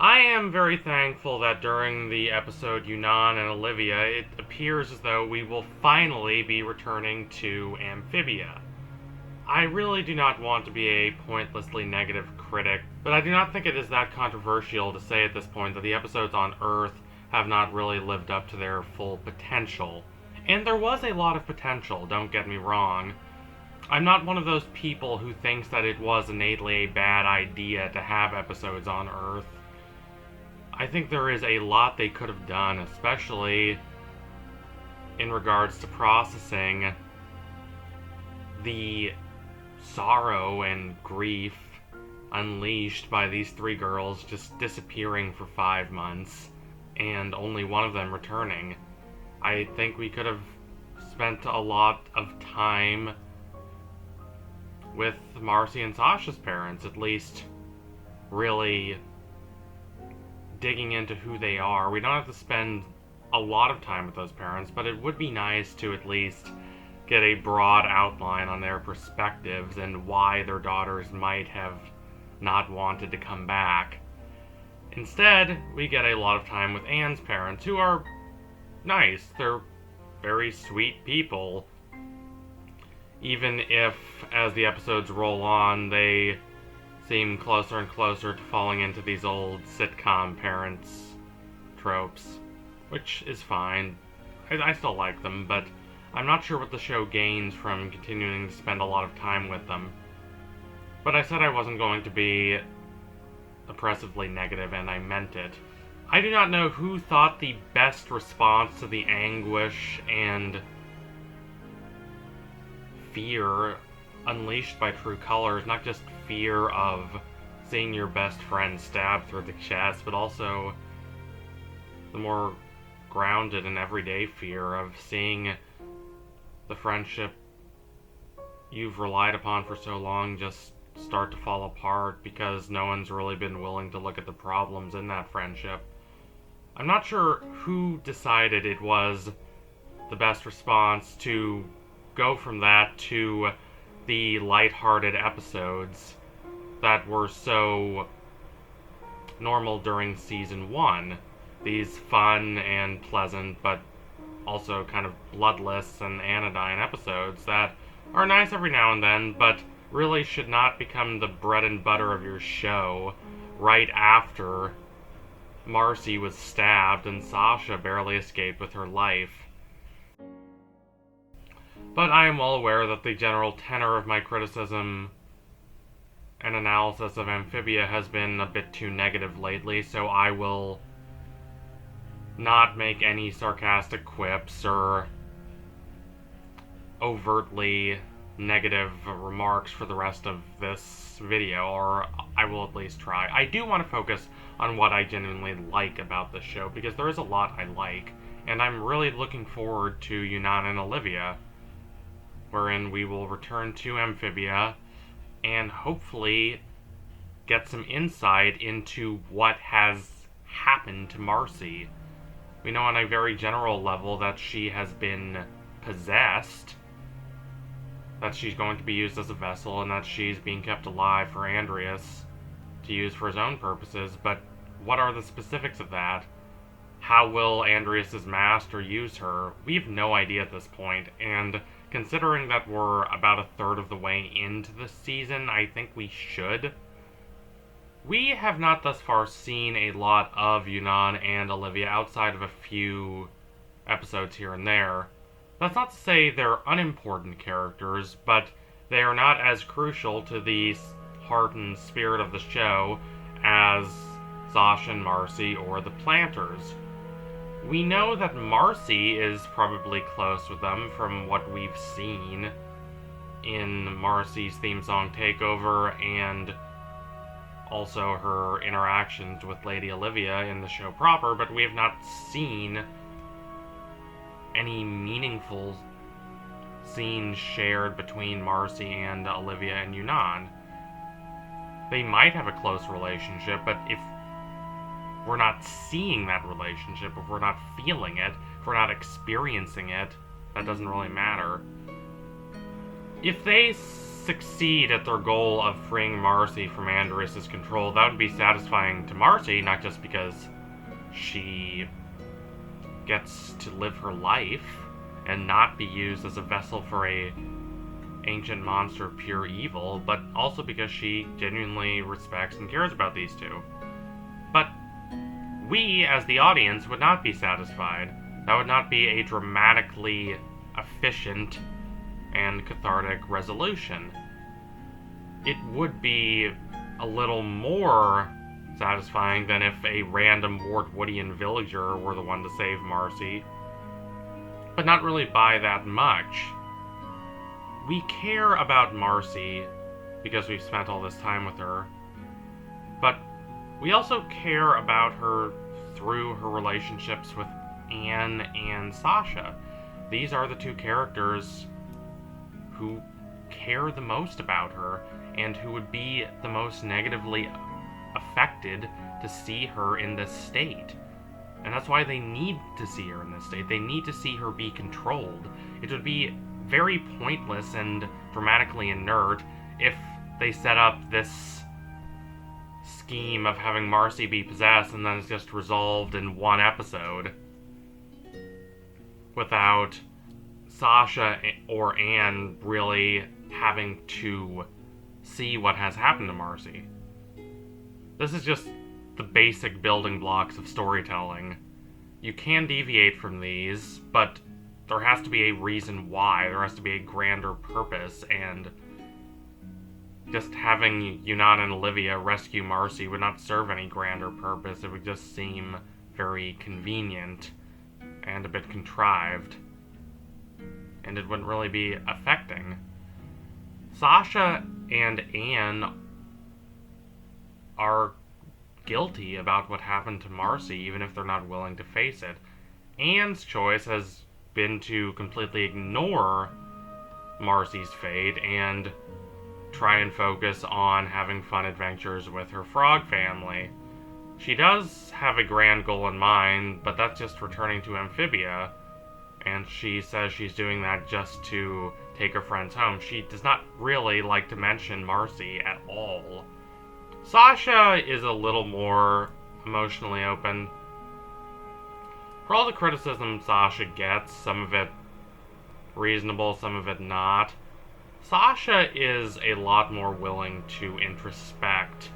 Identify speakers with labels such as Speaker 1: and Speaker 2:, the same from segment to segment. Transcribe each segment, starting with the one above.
Speaker 1: I am very thankful that during the episode Yunan and Olivia, it appears as though we will finally be returning to Amphibia. I really do not want to be a pointlessly negative critic, but I do not think it is that controversial to say at this point that the episodes on Earth have not really lived up to their full potential. And there was a lot of potential, don't get me wrong. I'm not one of those people who thinks that it was innately a bad idea to have episodes on Earth. I think there is a lot they could have done, especially in regards to processing the sorrow and grief unleashed by these three girls just disappearing for 5 months and only one of them returning. I think we could have spent a lot of time with Marcy and Sasha's parents, at least really digging into who they are. We don't have to spend a lot of time with those parents, but it would be nice to at least get a broad outline on their perspectives and why their daughters might have not wanted to come back. Instead, we get a lot of time with Anne's parents, who are nice. They're very sweet people. Even if, as the episodes roll on, they seem closer and closer to falling into these old sitcom parents tropes, which is fine. I still like them, but I'm not sure what the show gains from continuing to spend a lot of time with them. But I said I wasn't going to be oppressively negative, and I meant it. I do not know who thought the best response to the anguish and fear unleashed by True Colors, not just fear of seeing your best friend stabbed through the chest, but also the more grounded and everyday fear of seeing the friendship you've relied upon for so long just start to fall apart because no one's really been willing to look at the problems in that friendship. I'm not sure who decided it was the best response to go from that to the lighthearted episodes that were so normal during season 1. These fun and pleasant, but also kind of bloodless and anodyne episodes that are nice every now and then, but really should not become the bread and butter of your show right after Marcy was stabbed and Sasha barely escaped with her life. But I am well aware that the general tenor of my criticism and analysis of Amphibia has been a bit too negative lately, so I will not make any sarcastic quips or overtly negative remarks for the rest of this video, or I will at least try. I do want to focus on what I genuinely like about this show, because there is a lot I like, and I'm really looking forward to Yunan and Olivia, wherein we will return to Amphibia and hopefully get some insight into what has happened to Marcy. We know on a very general level that she has been possessed, that she's going to be used as a vessel, and that she's being kept alive for Andreas to use for his own purposes, but what are the specifics of that? How will Andreas's master use her? We have no idea at this point, and considering that we're about a third of the way into the season, I think we should. We have not thus far seen a lot of Yunan and Olivia outside of a few episodes here and there. That's not to say they're unimportant characters, but they are not as crucial to the heart and spirit of the show as Sasha and Marcy or the Planters. We know that Marcy is probably close with them from what we've seen in Marcy's theme song Takeover and also her interactions with Lady Olivia in the show proper, but we have not seen any meaningful scenes shared between Marcy and Olivia and Yunan. They might have a close relationship, but if we're not seeing that relationship, if we're not feeling it, if we're not experiencing it, that doesn't really matter. If they succeed at their goal of freeing Marcy from Andrias' control, that would be satisfying to Marcy, not just because she gets to live her life and not be used as a vessel for a ancient monster of pure evil, but also because she genuinely respects and cares about these two. But we, as the audience, would not be satisfied. That would not be a dramatically efficient and cathartic resolution. It would be a little more satisfying than if a random Wartwoodian villager were the one to save Marcy, but not really by that much. We care about Marcy because we've spent all this time with her, but we also care about her through her relationships with Anne and Sasha. These are the two characters who care the most about her and who would be the most negatively affected to see her in this state. And that's why they need to see her in this state. They need to see her be controlled. It would be very pointless and dramatically inert if they set up this scheme of having Marcy be possessed and then it's just resolved in one episode without Sasha or Anne really having to see what has happened to Marcy. This is just the basic building blocks of storytelling. You can deviate from these, but there has to be a reason why. There has to be a grander purpose, and just having Yunan and Olivia rescue Marcy would not serve any grander purpose. It would just seem very convenient and a bit contrived, and it wouldn't really be affecting. Sasha and Anne are guilty about what happened to Marcy, even if they're not willing to face it. Anne's choice has been to completely ignore Marcy's fate and try and focus on having fun adventures with her frog family. She does have a grand goal in mind, but that's just returning to Amphibia, and she says she's doing that just to take her friends home. She does not really like to mention Marcy at all. Sasha is a little more emotionally open. For all the criticism Sasha gets, some of it reasonable, some of it not, Sasha is a lot more willing to introspect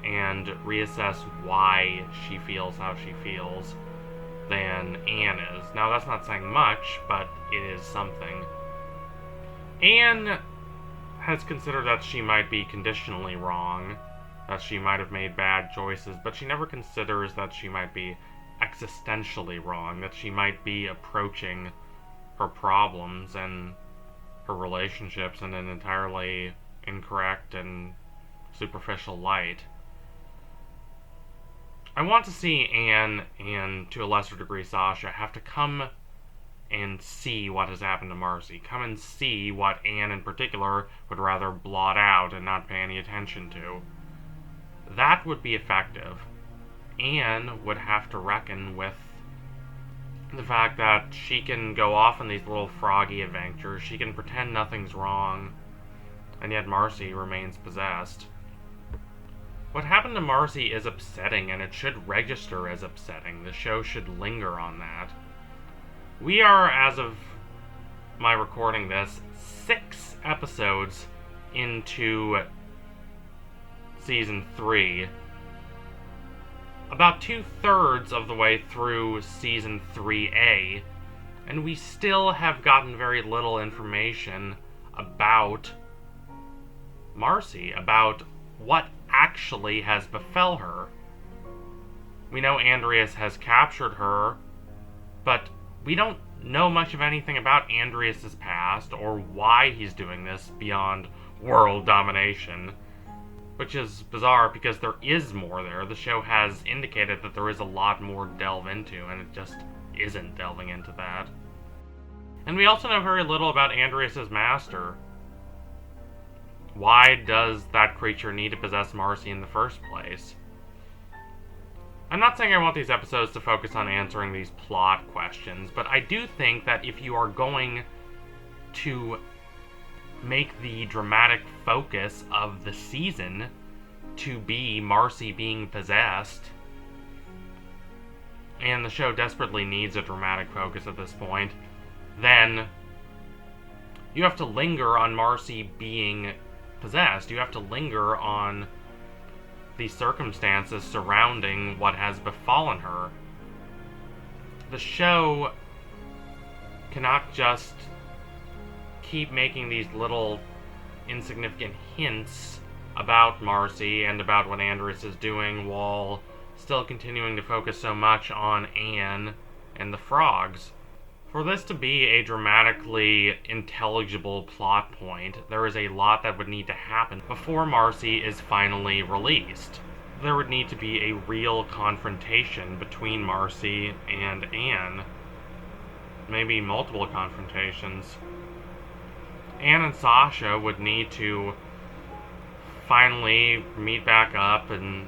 Speaker 1: and reassess why she feels how she feels than Anne is. Now, that's not saying much, but it is something. Anne has considered that she might be conditionally wrong, that she might have made bad choices, but she never considers that she might be existentially wrong, that she might be approaching her problems and her relationships in an entirely incorrect and superficial light. I want to see Anne, and to a lesser degree Sasha, have to come and see what has happened to Marcy. Come and see what Anne in particular would rather blot out and not pay any attention to. That would be effective. Anne would have to reckon with the fact that she can go off on these little froggy adventures, she can pretend nothing's wrong, and yet Marcy remains possessed. What happened to Marcy is upsetting, and it should register as upsetting. The show should linger on that. We are, as of my recording this, 6 episodes into Season 3. About 2/3 of the way through Season 3A, and we still have gotten very little information about Marcy, about what actually has befell her. We know Andrias has captured her, but we don't know much of anything about Andrias' past or why he's doing this beyond world domination, which is bizarre because there is more there. The show has indicated that there is a lot more to delve into, and it just isn't delving into that. And we also know very little about Andrias' master. Why does that creature need to possess Marcy in the first place? I'm not saying I want these episodes to focus on answering these plot questions, but I do think that if you are going to make the dramatic focus of the season to be Marcy being possessed, and the show desperately needs a dramatic focus at this point, then you have to linger on Marcy being possessed. You have to linger on the circumstances surrounding what has befallen her. The show cannot just keep making these little insignificant hints about Marcy and about what Andrus is doing while still continuing to focus so much on Anne and the frogs. For this to be a dramatically intelligible plot point, there is a lot that would need to happen before Marcy is finally released. There would need to be a real confrontation between Marcy and Anne. Maybe multiple confrontations. Anne and Sasha would need to finally meet back up and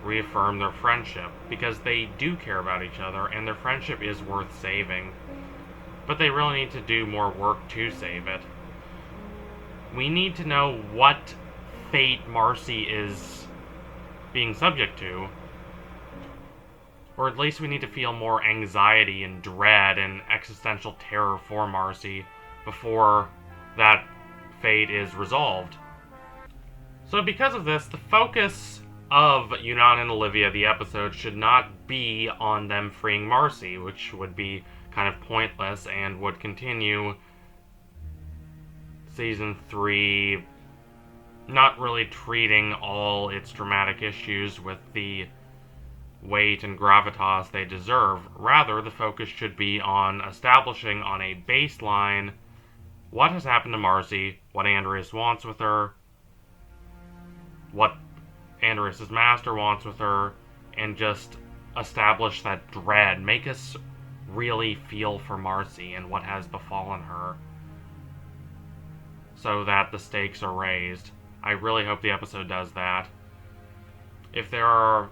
Speaker 1: reaffirm their friendship, because they do care about each other and their friendship is worth saving. But they really need to do more work to save it. We need to know what fate Marcy is being subject to, or at least we need to feel more anxiety and dread and existential terror for Marcy before that fate is resolved. So because of this, the focus of Yunan and Olivia, the episode, should not be on them freeing Marcy, which would be kind of pointless and would continue Season 3 not really treating all its dramatic issues with the weight and gravitas they deserve. Rather, the focus should be on establishing on a baseline what has happened to Marcy, what Andrus wants with her, what Andrus' master wants with her, and just establish that dread. Make us really feel for Marcy and what has befallen her, so that the stakes are raised. I really hope the episode does that. If there are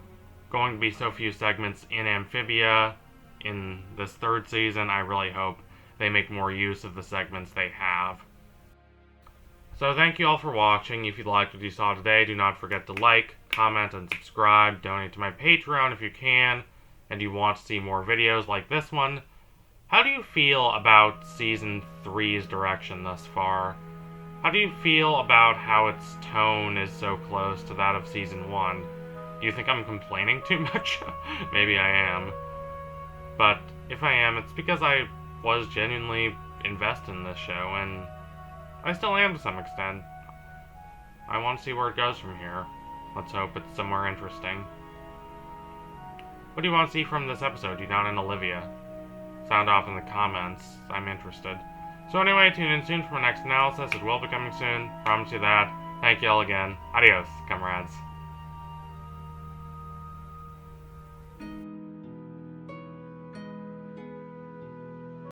Speaker 1: going to be so few segments in Amphibia in this third season, I really hope they make more use of the segments they have. So thank you all for watching. If you liked what you saw today, do not forget to like, comment, and subscribe. Donate to my Patreon if you can, and you want to see more videos like this one. How do you feel about Season 3's direction thus far? How do you feel about how its tone is so close to that of Season 1? Do you think I'm complaining too much? Maybe I am. But if I am, it's because I was genuinely invested in this show, and I still am to some extent. I want to see where it goes from here. Let's hope it's somewhere interesting. What do you want to see from this episode, Yunan and Olivia? Sound off in the comments. I'm interested. So anyway, tune in soon for my next analysis. It will be coming soon. Promise you that. Thank you all again. Adios, comrades.